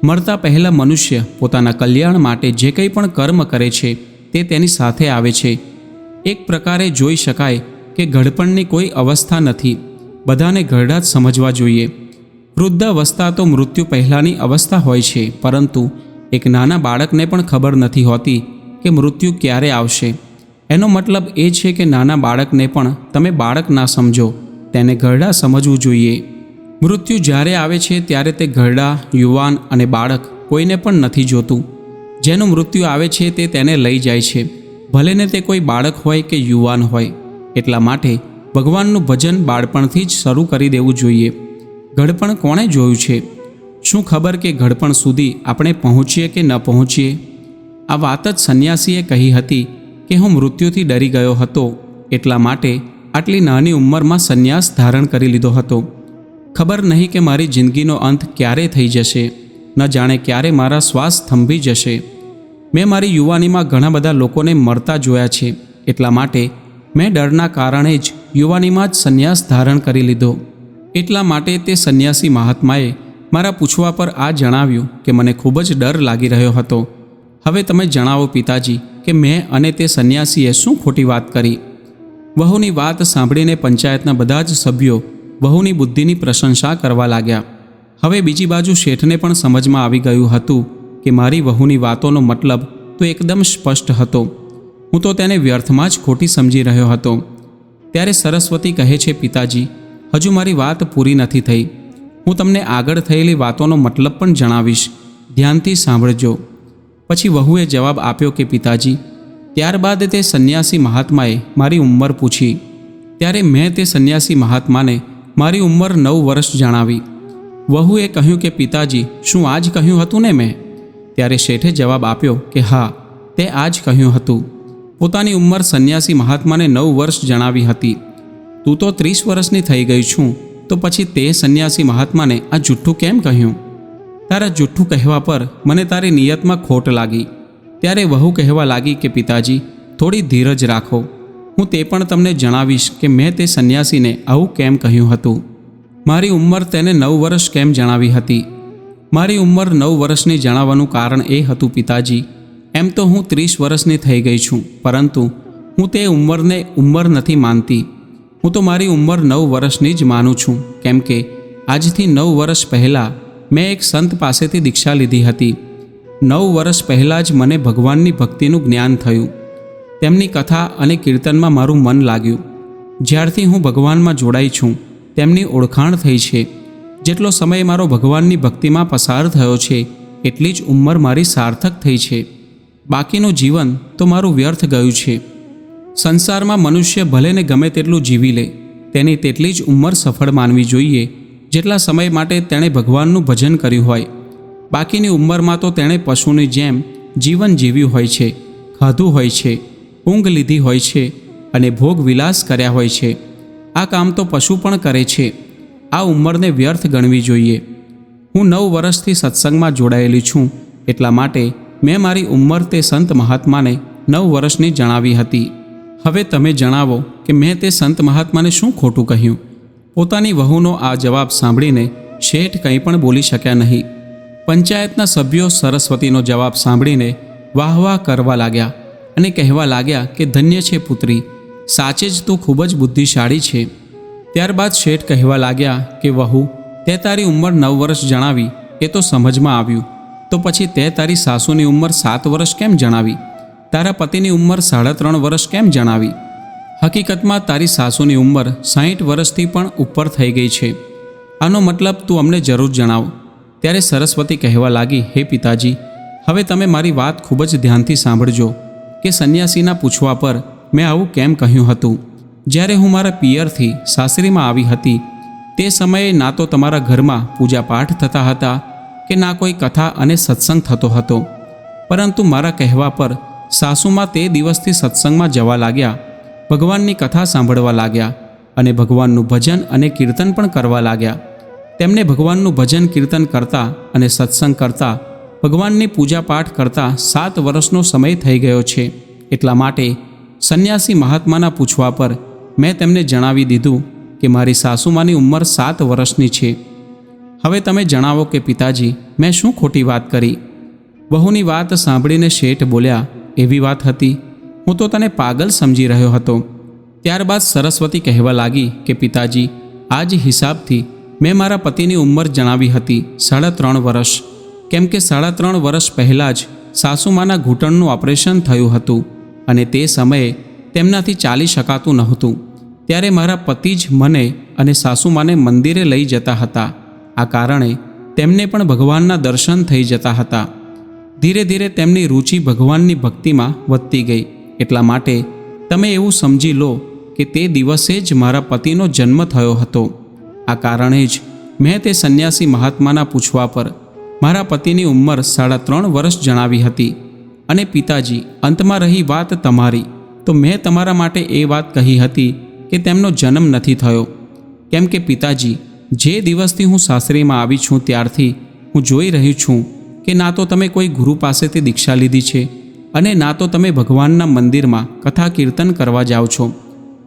મરતા પહેલાં મનુષ્ય પોતાના કલ્યાણ માટે જે કંઈ પણ કર્મ કરે છે તે તેની સાથે આવે છે. એક પ્રકારે જોઈ શકાય કે ઘડપણની કોઈ અવસ્થા નથી. બધાને ઘરડા જ સમજવા જોઈએ. વૃદ્ધ અવસ્થા તો મૃત્યુ પહેલાંની અવસ્થા હોય છે, પરંતુ એક નાના બાળકને પણ ખબર નથી હોતી કે મૃત્યુ ક્યારે આવશે. એનો મતલબ એ છે કે નાના બાળકને પણ તમે બાળક ના સમજો, તેને ઘરડા સમજવું જોઈએ. મૃત્યુ જ્યારે આવે છે ત્યારે તે ઘરડા, યુવાન અને બાળક કોઈને પણ નથી જોતું. જેનું મૃત્યુ આવે છે તે તેને લઈ જાય છે, ભલેને તે કોઈ બાળક હોય કે યુવાન હોય. એટલા માટે ભગવાનનું ભજન બાળપણથી જ શરૂ કરી દેવું જોઈએ. ઘડપણ કોણે જોયું છે? શું ખબર કે ઘડપણ સુધી આપણે પહોંચીએ કે ન પહોંચીએ? આ વાત જ સંન્યાસીએ કહી હતી કે હું મૃત્યુથી ડરી ગયો હતો, એટલા માટે આટલી નાની ઉંમરમાં સંન્યાસ ધારણ કરી લીધો હતો. ખબર નહીં કે મારી જિંદગીનો અંત ક્યારે થઈ જશે. ન જાણે ક્યારે મારા શ્વાસ થંભી જશે. મેં મારી યુવાનીમાં ઘણા બધા લોકોને મરતા જોયા છે, એટલા માટે મેં ડરના કારણે જ યુવાનીમાં જ સંન્યાસ ધારણ કરી લીધો. એટલા માટે તે સંન્યાસી મહાત્માએ મારા પૂછવા પર આ જણાવ્યું કે મને ખૂબ જ ડર લાગી રહ્યો હતો. હવે તમે જણાવો પિતાજી કે મેં અને તે સંન્યાસીએ શું ખોટી વાત કરી? વહુની વાત સાંભળીને પંચાયતના બધા જ સભ્યો વહુની બુદ્ધિની પ્રશંસા કરવા લાગ્યા. હવે બીજી બાજુ શેઠને પણ સમજમાં આવી ગયું હતું કે મારી વહુની વાતોનો મતલબ તો એકદમ સ્પષ્ટ હતો. હું તો તેને વ્યર્થમાં જ ખોટી સમજી રહ્યો હતો. ત્યારે સરસ્વતી કહે છે, પિતાજી, હજુ મારી વાત પૂરી નથી થઈ. હું તમને આગળ થયેલી વાતોનો મતલબ પણ જણાવીશ, ધ્યાનથી સાંભળજો. પછી વહુએ જવાબ આપ્યો કે પિતાજી. ત્યારબાદ તે સંન્યાસી મહાત્માએ મારી ઉંમર પૂછી. ત્યારે મેં તે સંન્યાસી મહાત્માને મારી ઉંમર 9 વર્ષ જણાવી. વહુએ કહ્યું કે પિતાજી, શું આ જ કહ્યું હતું ને મેં? ત્યારે શેઠે જવાબ આપ્યો કે હા, તે આ જ કહ્યું હતું. પોતાની ઉંમર સંન્યાસી મહાત્માને 9 વર્ષ જણાવી હતી. તું તો 30 વર્ષની થઈ ગઈ છું, તો પછી તે સંન્યાસી મહાત્માને આ જુઠ્ઠું કેમ કહ્યું? તારા જુઠ્ઠું કહેવા પર મને તારી નિયતમાં ખોટ લાગી. ત્યારે વહુ કહેવા લાગી કે પિતાજી, થોડી ધીરજ રાખો. હું તે પણ તમને જણાવીશ કે મેં તે સંન્યાસીને આવું કેમ કહ્યું હતું. મારી ઉંમર તેને 9 વર્ષ કેમ જણાવી હતી? મારી ઉંમર 9 વર્ષની જણાવવાનું કારણ એ હતું પિતાજી, એમ તો હું 30 વર્ષની થઈ ગઈ છું, પરંતુ હું તે ઉંમરને ઉંમર નથી માનતી. હું તો મારી ઉંમર 9 વર્ષની જ માનું છું, કેમ કે આજથી 9 વર્ષ પહેલાં મેં એક સંત પાસેથી દીક્ષા લીધી હતી. 9 વર્ષ પહેલાં જ મને ભગવાનની ભક્તિનું જ્ઞાન થયું. તેમની કથા અને કીર્તનમાં મારું મન લાગ્યું. જ્યારથી હું ભગવાનમાં જોડાઈ છું, તેમની ઓળખાણ થઈ છે. જેટલો સમય મારો ભગવાનની ભક્તિમાં પસાર થયો છે, એટલી જ ઉંમર મારી સાર્થક થઈ છે. બાકીનું જીવન તો મારું વ્યર્થ ગયું છે. સંસારમાં મનુષ્ય ભલે ને ગમે તેટલું જીવી લે, તેની તેટલી જ ઉંમર સફળ માનવી જોઈએ જેટલા સમય માટે તેણે ભગવાનનું ભજન કર્યું હોય. બાકીની ઉંમરમાં તો તેણે પશુની જેમ જીવન જીવ્યું હોય છે, ખાધું હોય છે, ઊંઘ લીધી હોય છે અને ભોગ વિલાસ કર્યા હોય છે. આ કામ તો પશુ પણ કરે છે. આ ઉંમરને વ્યર્થ ગણવી જોઈએ. હું 9 વર્ષથી સત્સંગમાં જોડાયેલી છું, એટલા માટે મેં મારી ઉંમર તે સંત મહાત્માને 9 વર્ષની જણાવી હતી. હવે તમે જણાવો કે મેં તે સંત મહાત્માને શું ખોટું કહ્યું? પોતાની વહુનો આ જવાબ સાંભળીને શેઠ કંઈ પણ બોલી શક્યા નહીં. પંચાયતના સભ્યો સરસ્વતીનો જવાબ સાંભળીને વાહ વાહ કરવા લાગ્યા અને કહેવા લાગ્યા કે ધન્ય છે પુત્રી, સાચે જ તું ખૂબ જ બુદ્ધિશાળી છે. ત્યારબાદ શેઠ કહેવા લાગ્યા કે વહુ, તે તારી ઉંમર 9 વર્ષ જણાવી એ તો સમજમાં આવ્યું, તો પછી તે તારી સાસુની ઉંમર 7 વર્ષ કેમ જણાવી? તારા પતિની ઉંમર 3.5 વર્ષ કેમ જણાવી? હકીકતમાં તારી સાસુની ઉંમર 60 વર્ષથી પણ ઉપર થઈ ગઈ છે. આનો મતલબ તું અમને જરૂર જણાવ. ત્યારે સરસ્વતી કહેવા લાગી, હે પિતાજી, હવે તમે મારી વાત ખૂબ જ ધ્યાનથી સાંભળજો કે સંન્યાસીના પૂછવા પર મેં આવું કેમ કહ્યું હતું. જ્યારે હું મારા પિયરથી સાસરીમાં આવી હતી, તે સમયે ના તો તમારા ઘરમાં પૂજાપાઠ થતા હતા કે ના કોઈ કથા અને સત્સંગ થતો હતો, પરંતુ મારા કહેવા પર સાસુમાં તે દિવસથી સત્સંગમાં જવા લાગ્યા, ભગવાનની કથા સાંભળવા લાગ્યા અને ભગવાનનું ભજન અને કીર્તન પણ કરવા લાગ્યા. તેમને ભગવાનનું ભજન કીર્તન કરતા અને સત્સંગ કરતા, ભગવાનની પૂજાપાઠ કરતા 7 વર્ષનો સમય થઈ ગયો છે. એટલા માટે સંન્યાસી મહાત્માના પૂછવા પર મેં તેમને જણાવી દીધું કે મારી સાસુમાની ઉંમર 7 વર્ષની છે. હવે તમે જણાવો કે પિતાજી, મેં શું ખોટી વાત કરી? વહુની વાત સાંભળીને શેઠ બોલ્યા, એવી વાત હતી? હું તો તને પાગલ સમજી રહ્યો હતો. ત્યારબાદ સરસ્વતી કહેવા લાગી કે પિતાજી, આ જ હિસાબથી મેં મારા પતિની ઉંમર જણાવી હતી 3.5 વર્ષ, કેમ કે 3.5 વર્ષ પહેલાં જ સાસુમાના ઘૂંટણનું ઓપરેશન થયું હતું અને તે સમયે તેમનાથી ચાલી શકાતું નહોતું. ત્યારે મારા પતિ જ મને અને સાસુમાને મંદિરે લઈ જતા હતા. આ કારણે તેમને પણ ભગવાનના દર્શન થઈ જતા હતા. ધીરે ધીરે તેમની રુચિ ભગવાનની ભક્તિમાં વધતી ગઈ. એટલા માટે તમે એવું સમજી લો કે તે દિવસે જ મારા પતિનો જન્મ થયો હતો. આ કારણે જ મેં તે સંન્યાસી મહાત્માના પૂછવા પર મારા પતિની ઉંમર 3.5 વર્ષ જણાવી હતી. અને પિતાજી, અંતમાં રહી વાત તમારી, તો મેં તમારા માટે એ વાત કહી હતી કે તેમનો જન્મ નથી થયો. કેમ કે પિતાજી, જે દિવસથી હું સાસરીમાં આવી છું ત્યારથી હું જોઈ રહી છું કે ના તો તમે કોઈ ગુરુ પાસેથી દીક્ષા લીધી છે અને ના તો તમે ભગવાનના મંદિરમાં કથા કીર્તન કરવા જાઓ છો,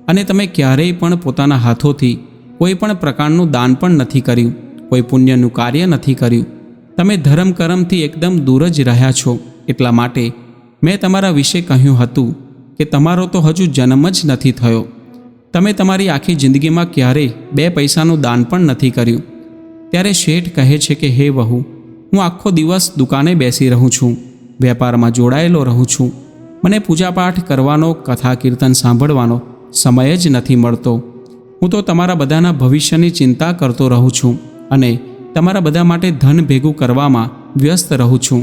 અને તમે ક્યારેય પણ પોતાના હાથોથી કોઈ પણ પ્રકારનું દાન પણ નથી કર્યું, કોઈ પુણ્યનું કાર્ય નથી કર્યું. તમે ધર્મ કર્મથી એકદમ દૂર જ રહ્યા છો. એટલા માટે મેં તમારા વિશે કહ્યું હતું કે તમારો તો હજુ જન્મ જ નથી થયો. તમે તમારી આખી જિંદગીમાં ક્યારેય 2 પૈસાનું દાન પણ નથી કર્યું. ત્યારે શેઠ કહે છે કે હે વહુ, હું આખો દિવસ દુકાને બેસી રહું છું, વેપારમાં જોડાયેલો રહું છું. મને પૂજાપાઠ કરવાનો, કથા કીર્તન સાંભળવાનો સમય જ નથી મળતો. હું તો તમારા બધાના ભવિષ્યની ચિંતા કરતો રહું છું અને તમારા બધા માટે ધન ભેગું કરવામાં વ્યસ્ત રહું છું.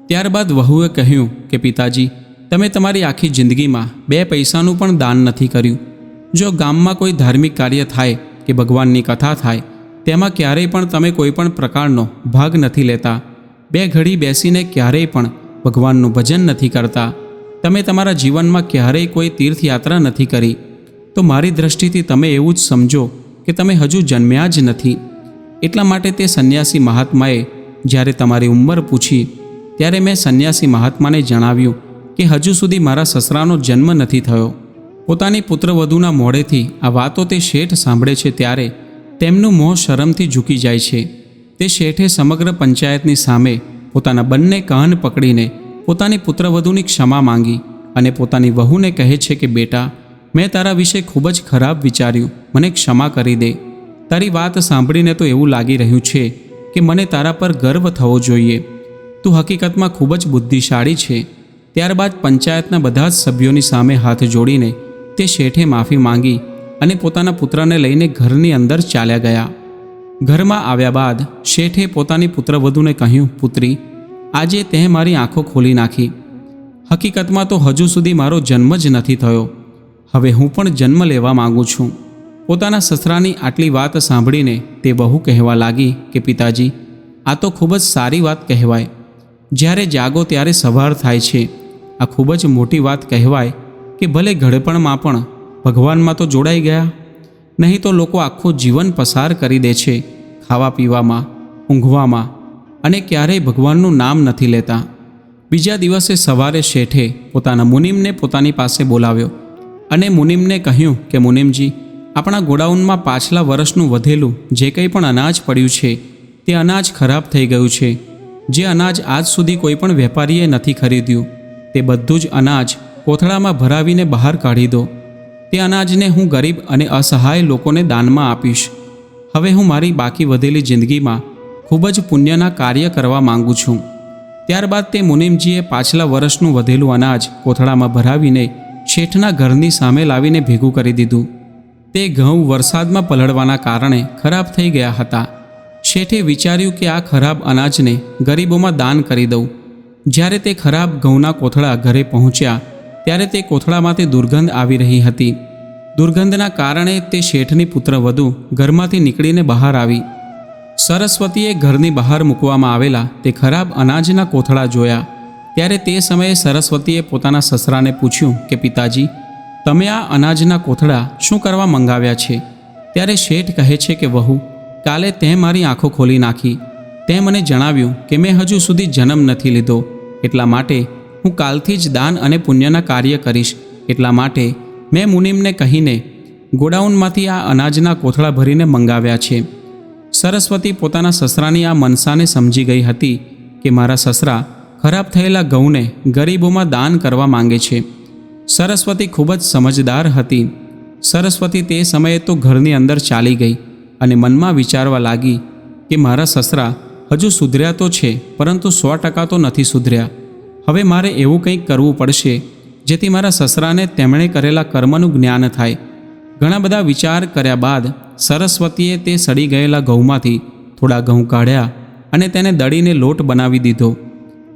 ત્યારબાદ વહુએ કહ્યું કે પિતાજી, તમે તમારી આખી જિંદગીમાં 2 પૈસાનું પણ દાન નથી કર્યું. જો ગામમાં કોઈ ધાર્મિક કાર્ય થાય કે ભગવાનની કથા થાય, તેમાં ક્યારેય પણ તમે કોઈ પણ પ્રકારનો ભાગ નથી લેતા. 2 ઘડી બેસીને ક્યારેય પણ ભગવાનનું ભજન નથી કરતા. તમે તમારા જીવનમાં ક્યારેય કોઈ તીર્થયાત્રા નથી કરી. તો મારી દૃષ્ટિથી તમે એવું જ સમજો કે તમે હજુ જન્મ્યા જ નથી. એટલા માટે તે સંન્યાસી મહાત્માએ જ્યારે તમારી ઉંમર પૂછી, ત્યારે મેં સંન્યાસી મહાત્માને જણાવ્યું કે હજુ સુધી મારા સસરાનો જન્મ નથી થયો. પોતાની પુત્રવધૂના મોઢેથી આ વાતો તે શેઠ સાંભળે છે ત્યારે તેમનું મોં શરમથી ઝૂકી જાય છે. તે શેઠે સમગ્ર પંચાયતની સામે પોતાના બંને કાન પકડીને પોતાની પુત્રવધૂની ક્ષમા માંગી અને પોતાની વહુને કહે છે કે બેટા, મેં તારા વિશે ખૂબ જ ખરાબ વિચાર્યું, મને ક્ષમા કરી દે. તારી વાત સાંભળીને તો એવું લાગી રહ્યું છે કે મને તારા પર ગર્વ થવો જોઈએ. તું હકીકતમાં ખૂબ જ બુદ્ધિશાળી છે. ત્યારબાદ પંચાયતના બધા જ સભ્યોની સામે હાથ જોડીને તે શેઠે માફી માંગી અને પોતાના પુત્રને લઈને ઘરની અંદર ચાલ્યા ગયા. ઘરમાં આવ્યા બાદ શેઠે પોતાની પુત્રવધૂને કહ્યું, પુત્રી, આજે તે મારી આંખો ખોલી નાખી. હકીકતમાં તો હજુ સુધી મારો જન્મ જ નથી થયો. હવે હું પણ જન્મ લેવા માગું છું. પોતાના સસરાની આટલી વાત સાંભળીને તે વહુ કહેવા લાગી કે પિતાજી, આ તો ખૂબ જ સારી વાત કહેવાય. જ્યારે જાગો ત્યારે સવાર થાય છે. આ ખૂબ જ મોટી વાત કહેવાય કે ભલે ઘડપણમાં પણ ભગવાનમાં તો જોડાઈ ગયા. નહીં તો લોકો આખું જીવન પસાર કરી દે છે ખાવા પીવામાં, ઊંઘવામાં, અને ક્યારેય ભગવાનનું નામ નથી લેતા. બીજા દિવસે સવારે શેઠે પોતાના મુનિમને પોતાની પાસે બોલાવ્યો અને મુનિમને કહ્યું કે મુનિમજી, આપણા ગોડાઉનમાં પાછલા વર્ષનું વધેલું જે કંઈ પણ અનાજ પડ્યું છે તે અનાજ ખરાબ થઈ ગયું છે. જે અનાજ આજ સુધી કોઈ પણ વેપારીએ નથી ખરીદ્યું, તે બધું જ અનાજ કોથળામાં ભરાવીને બહાર કાઢી દો. તે અનાજને હું ગરીબ અને અસહાય લોકોને દાનમાં આપીશ. હવે હું મારી બાકી વધેલી જિંદગીમાં ખૂબ જ પુણ્યના કાર્ય કરવા માંગુ છું. ત્યારબાદ તે મુનિમજીએ પાછલા વર્ષનું વધેલું અનાજ કોથળામાં ભરાવીને શેઠના ઘરની સામે લાવીને ભેગું કરી દીધું. તે ઘઉં વરસાદમાં પલળવાના કારણે ખરાબ થઈ ગયા હતા. શેઠે વિચાર્યું કે આ ખરાબ અનાજને ગરીબોમાં દાન કરી દઉં. જ્યારે તે ખરાબ ઘઉંના કોથળા ઘરે પહોંચ્યા ત્યારે તે કોથળામાંથી દુર્ગંધ આવી રહી હતી. દુર્ગંધના કારણે તે શેઠની પુત્રવધૂ ઘરમાંથી નીકળીને બહાર આવી. સરસ્વતીએ ઘરની બહાર મૂકવામાં આવેલા તે ખરાબ અનાજના કોથળા જોયા. ત્યારે તે સમયે સરસ્વતીએ પોતાના સસરાને પૂછ્યું કે પિતાજી, તમે આ અનાજના કોથળા શું કરવા મંગાવ્યા છે? ત્યારે શેઠ કહે છે કે વહુ, કાલે તે મારી આંખો ખોલી નાખી. તે મને જણાવ્યું કે મેં હજુ સુધી જન્મ નથી લીધો, એટલા માટે હું કાલથી જ દાન અને પુણ્યના કાર્ય કરીશ. એટલા માટે મેં મુનિમને કહીને ગોડાઉનમાંથી આ અનાજના કોથળા ભરીને મંગાવ્યા છે. સરસ્વતી પોતાના સસરાની આ મનસાને સમજી ગઈ હતી કે મારા સસરા ખરાબ થયેલા ઘઉંને ગરીબોમાં દાન કરવા માંગે છે. સરસ્વતી ખૂબ જ સમજદાર હતી. સરસ્વતી તે સમયે તો ઘરની અંદર ચાલી ગઈ અને મનમાં વિચારવા લાગી કે મારા સસરા હજુ સુધર્યા તો છે, પરંતુ 100% તો નથી સુધર્યા. હવે મારે એવું કંઈક કરવું પડશે જેથી મારા સસરાને તેમણે કરેલા કર્મનું જ્ઞાન થાય. ઘણા બધા વિચાર કર્યા બાદ સરસ્વતીએ તે સડી ગયેલા ઘઉંમાંથી થોડા ઘઉં કાઢ્યા અને તેને દળીને લોટ બનાવી દીધો.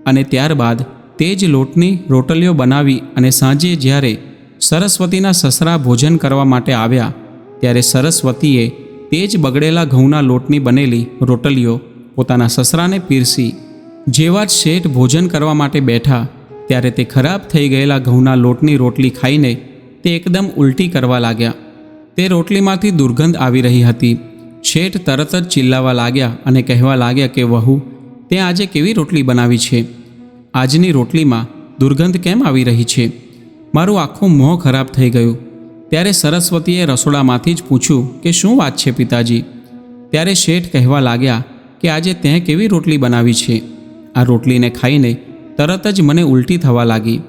અને ત્યારબાદ તે જ લોટની રોટલીઓ બનાવી અને સાંજે જ્યારે સરસ્વતીના સસરા ભોજન કરવા માટે આવ્યા ત્યારે સરસ્વતીએ તે જ બગડેલા ઘઉંના લોટની બનેલી રોટલીઓ પોતાના સસરાને પીરસી. જેવા જ શેઠ ભોજન કરવા માટે બેઠા ત્યારે તે ખરાબ થઈ ગયેલા ઘઉંના લોટની રોટલી ખાઈને તે એકદમ ઉલટી કરવા લાગ્યા. તે રોટલીમાંથી દુર્ગંધ આવી રહી હતી. શેઠ તરત જ ચિલ્લાવા લાગ્યા અને કહેવા લાગ્યા કે વહુ, તે આજે કેવી રોટલી બનાવી છે? આજની રોટલીમાં દુર્ગંધ કેમ આવી રહી છે? મારું આખું મોં ખરાબ થઈ ગયું. ત્યારે સરસ્વતીએ રસોડામાંથી જ પૂછ્યું કે શું વાત છે પિતાજી? ત્યારે શેઠ કહેવા લાગ્યા કે આજે તેં કેવી રોટલી બનાવી છે? આ રોટલીને ખાઈને તરત જ મને ઉલટી થવા લાગી.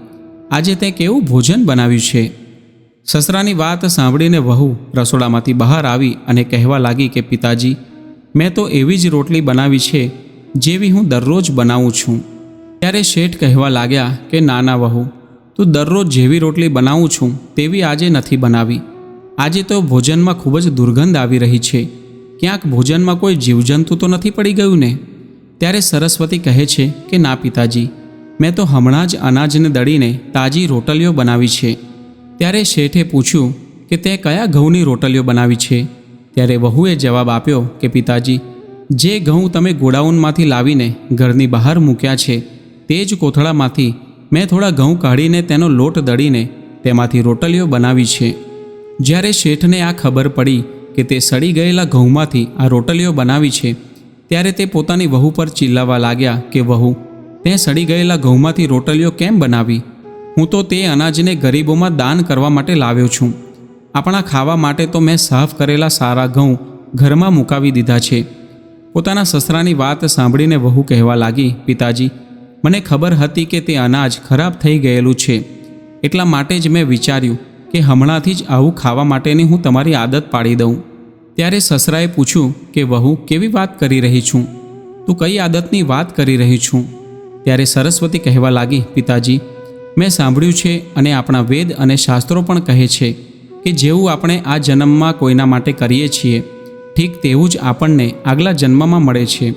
આજે તેં કેવું ભોજન બનાવ્યું છે? સસરાની વાત સાંભળીને વહુ રસોડામાંથી બહાર આવી અને કહેવા લાગી કે પિતાજી, મેં તો એવી જ રોટલી બનાવી છે જેવી હું દરરોજ બનાવું છું. ત્યારે શેઠ કહેવા લાગ્યા કે નાના વહુ, તું દરરોજ જેવી રોટલી બનાવું છું તેવી આજે નથી બનાવી. આજે તો ભોજનમાં ખૂબ જ દુર્ગંધ આવી રહી છે. ક્યાંક ભોજનમાં કોઈ જીવજંતુ તો નથી પડી ગયું ને? ત્યારે સરસ્વતી કહે છે કે ના પિતાજી, મેં તો હમણાં જ અનાજને દળીને તાજી રોટલીઓ બનાવી છે. ત્યારે શેઠે પૂછ્યું કે તે કયા ઘઉંની રોટલીઓ બનાવી છે? ત્યારે વહુએ જવાબ આપ્યો કે પિતાજી, જે ઘઉં તમે ગોડાઉનમાંથી લાવીને ઘરની બહાર મૂક્યા છે તે જ કોથળામાંથી મેં થોડા ઘઉં કાઢીને તેનો લોટ દળીને તેમાંથી રોટલીઓ બનાવી છે. જ્યારે શેઠને આ ખબર પડી કે તે સડી ગયેલા ઘઉંમાંથી આ રોટલીઓ બનાવી છે, ત્યારે તે પોતાની વહુ પર ચિલ્લાવા લાગ્યા કે વહુ, તે સડી ગયેલા ઘઉંમાંથી રોટલીઓ કેમ બનાવી? હું તો તે અનાજને ગરીબોમાં દાન કરવા માટે લાવ્યો છું. આપણા ખાવા માટે તો મેં સાફ કરેલા સારા ઘઉં ઘરમાં મુકાવી દીધા છે. પોતાના સસરાની વાત સાંભળીને વહુ કહેવા લાગી, પિતાજી, મને ખબર હતી કે તે અનાજ ખરાબ થઈ ગયેલું છે, એટલા માટે જ મેં વિચાર્યું કે હમણાંથી જ આવું ખાવા માટેની હું તમારી આદત પાડી દઉં. ત્યારે સસરાએ પૂછ્યું કે વહુ, કેવી વાત કરી રહી છું? તું કઈ આદતની વાત કરી રહી છું? ત્યારે સરસ્વતી કહેવા લાગી, પિતાજી, મેં સાંભળ્યું છે અને આપણા વેદ અને શાસ્ત્રો પણ કહે છે કે જેવું આપણે આ જન્મમાં કોઈના માટે કરીએ છીએ ઠીક તેવું જ આપણને આગલા જન્મમાં મળે છે.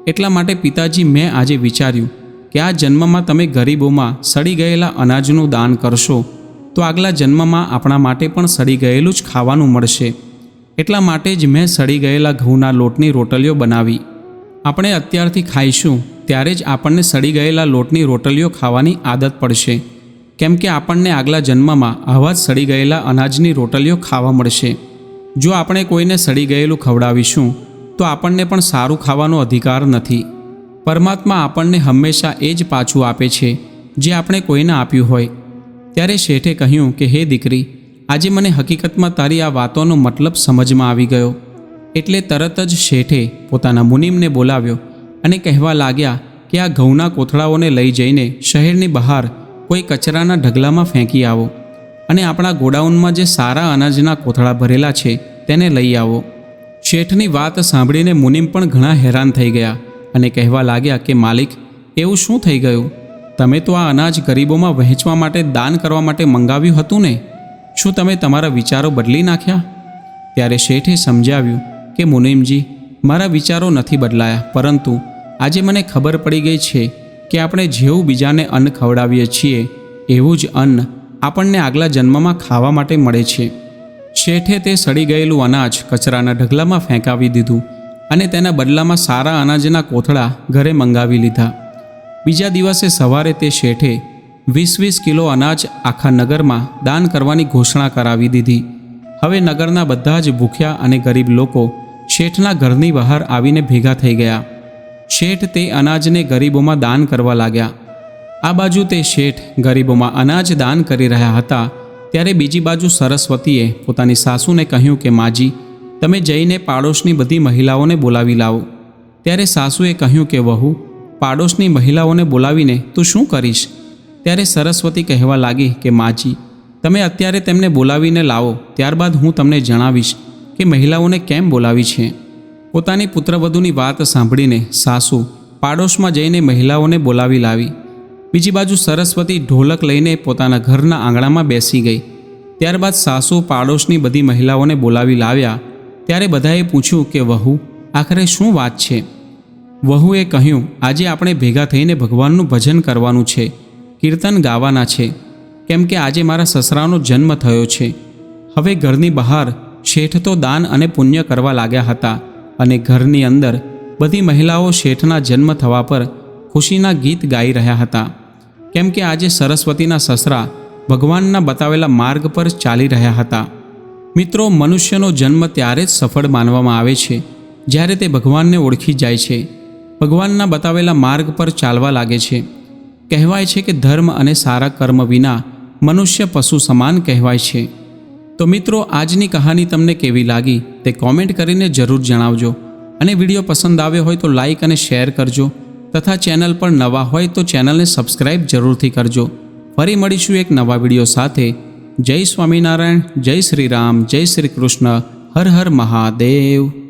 એટલા માટે પિતાજી, મેં આજે વિચાર્યું કે આ જન્મમાં તમે ગરીબોમાં સડી ગયેલા અનાજનું દાન કરશો તો આગલા જન્મમાં આપણા માટે પણ સડી ગયેલું જ ખાવાનું મળશે. એટલા માટે જ મેં સડી ગયેલા ઘઉંના લોટની રોટલીઓ બનાવી. આપણે અત્યારથી ખાઈશું ત્યારે જ આપણને સડી ગયેલા લોટની રોટલીઓ ખાવાની આદત પડશે, કેમ કે આપણને આગલા જન્મમાં આવા જ સડી ગયેલા અનાજની રોટલીઓ ખાવા મળશે. જો આપણે કોઈને સડી ગયેલું ખવડાવીશું તો આપણને પણ સારું ખાવાનો અધિકાર નથી. પરમાત્મા આપણને હંમેશા એ જ પાછું આપે છે જે આપણે કોઈને આપ્યું હોય. ત્યારે શેઠે કહ્યું કે હે દીકરી, આજે મને હકીકતમાં તારી આ વાતોનો મતલબ સમજમાં આવી ગયો. એટલે તરત જ શેઠે પોતાના મુનિમને બોલાવ્યો અને કહેવા લાગ્યા કે આ ઘઉંના કોથળાઓને લઈ જઈને શહેરની બહાર કોઈ કચરાના ઢગલામાં ફેંકી આવો અને આપણા ગોડાઉનમાં જે સારા અનાજના કોથળા ભરેલા છે તેને લઈ આવો. શેઠની વાત સાંભળીને મુનિમ પણ ઘણા હેરાન થઈ ગયા અને કહેવા લાગ્યા કે માલિક, એવું શું થઈ ગયું? તમે તો આ અનાજ ગરીબોમાં વહેંચવા માટે દાન કરવા માટે મંગાવ્યું હતું ને? શું તમે તમારા વિચારો બદલી નાખ્યા? ત્યારે શેઠે સમજાવ્યું કે મુનિમજી, મારા વિચારો નથી બદલાયા, પરંતુ આજે મને ખબર પડી ગઈ છે કે આપણે જેવું બીજાને અન્ન ખવડાવીએ છીએ એવું જ અન્ન આપણને આગલા જન્મમાં ખાવા માટે મળે છે. શેઠે તે સડી ગયેલું અનાજ કચરાના ઢગલામાં ફેંકાવી દીધું અને તેના બદલામાં સારા અનાજના કોથળા ઘરે મંગાવી લીધા. બીજા દિવસે સવારે તે શેઠે 20-20 કિલો અનાજ આખા નગરમાં દાન કરવાની ઘોષણા કરાવી દીધી. હવે નગરના બધા જ ભૂખ્યા અને ગરીબ લોકો શેઠના ઘરની બહાર આવીને ભેગા થઈ ગયા. શેઠ તે અનાજને ગરીબોમાં દાન કરવા લાગ્યા. આ બાજુ તે શેઠ ગરીબોમાં અનાજ દાન કરી રહ્યા હતા ત્યારે બીજી બાજુ સરસ્વતીએ પોતાની સાસુને કહ્યું કે માજી, તમે જઈને પાડોશની બધી મહિલાઓને બોલાવી લાવો. ત્યારે સાસુએ કહ્યું કે વહુ, પાડોશની મહિલાઓને બોલાવીને તું શું કરીશ? ત્યારે સરસ્વતી કહેવા લાગી કે માજી, તમે અત્યારે તેમને બોલાવીને લાવો, ત્યારબાદ હું તમને જણાવીશ કે મહિલાઓને કેમ બોલાવી છે. પોતાની પુત્રવધૂની વાત સાંભળીને સાસુ પાડોશમાં જઈને મહિલાઓને બોલાવી લાવી. બીજી બાજુ સરસ્વતી ઢોલક લઈને પોતાના ઘરના આંગણામાં બેસી ગઈ. ત્યારબાદ સાસુ પાડોશની બધી મહિલાઓને બોલાવી લાવ્યા. ત્યારે બધાએ પૂછ્યું કે વહુ, આખરે શું વાત છે? વહુએ કહ્યું, આજે આપણે ભેગા થઈને ભગવાનનું ભજન કરવાનું છે, કીર્તન ગાવાના છે, કેમ કે આજે મારા સસરાનો જન્મ થયો છે. હવે ઘરની બહાર શેઠ તો દાન અને પુણ્ય કરવા લાગ્યા હતા અને ઘરની અંદર બધી મહિલાઓ શેઠના જન્મ થવા પર ખુશીના ગીત ગાઈ રહ્યા હતા, કેમ કે આજે સરસ્વતીના સસરા ભગવાનના બતાવેલા માર્ગ પર ચાલી રહ્યા હતા. મિત્રો, મનુષ્યનો જન્મ ત્યારે જ સફળ માનવામાં આવે છે જ્યારે તે ભગવાનને ઓળખી જાય છે. ભગવાનના બતાવેલા માર્ગ પર ચાલવા લાગે છે. કહેવાય છે કે ધર્મ અને સારા કર્મ વિના મનુષ્ય પશુ સમાન કહેવાય છે. તો મિત્રો, આજની કહાની તમને કેવી લાગી તે કોમેન્ટ કરીને જરૂર જણાવજો. અને વિડીયો પસંદ આવ્યો હોય તો લાઈક અને શેર કરજો તથા ચેનલ પર નવા હોય તો ચેનલને સબસ્ક્રાઈબ જરૂરથી કરજો. ફરી મળીશું એક નવા વિડીયો સાથે. જય સ્વામિનારાયણ, જય શ્રી રામ, જય શ્રી કૃષ્ણ, હર હર મહાદેવ.